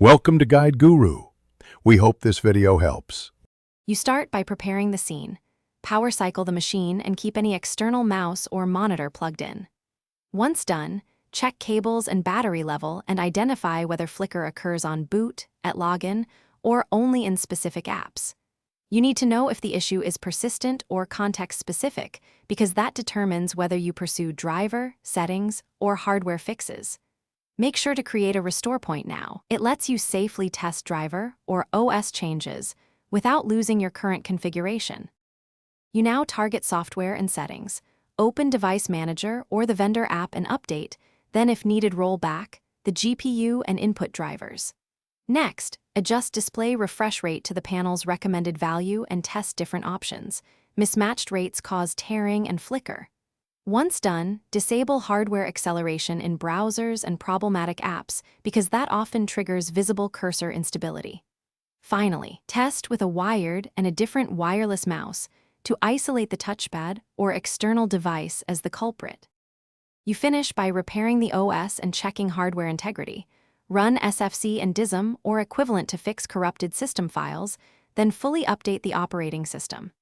Welcome to Guide Guru. We hope this video helps. You start by preparing the scene. Power cycle the machine and keep any external mouse or monitor plugged in. Once done, check cables and battery level and identify whether flicker occurs on boot, at login, or only in specific apps. You need to know if the issue is persistent or context-specific, because that determines whether you pursue driver, settings, or hardware fixes. Make sure to create a restore point now. It lets you safely test driver or OS changes without losing your current configuration. You now target software and settings. Open Device Manager or the vendor app and update, then if needed roll back, the GPU and input drivers. Next, adjust display refresh rate to the panel's recommended value and test different options. Mismatched rates cause tearing and flicker. Once done, disable hardware acceleration in browsers and problematic apps because that often triggers visible cursor instability. Finally, test with a wired and a different wireless mouse to isolate the touchpad or external device as the culprit. You finish by repairing the OS and checking hardware integrity. Run SFC and DISM or equivalent to fix corrupted system files, then fully update the operating system.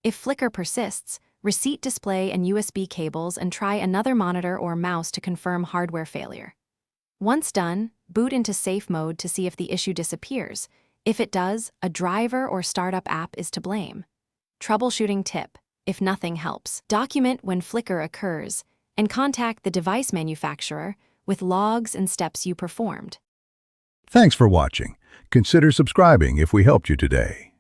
If flicker persists, reset display and USB cables and try another monitor or mouse to confirm hardware failure. Once done, boot into safe mode to see if the issue disappears. If it does, a driver or startup app is to blame. Troubleshooting tip: if nothing helps, document when flicker occurs and contact the device manufacturer with logs and steps you performed. Thanks for watching. Consider subscribing if we helped you today.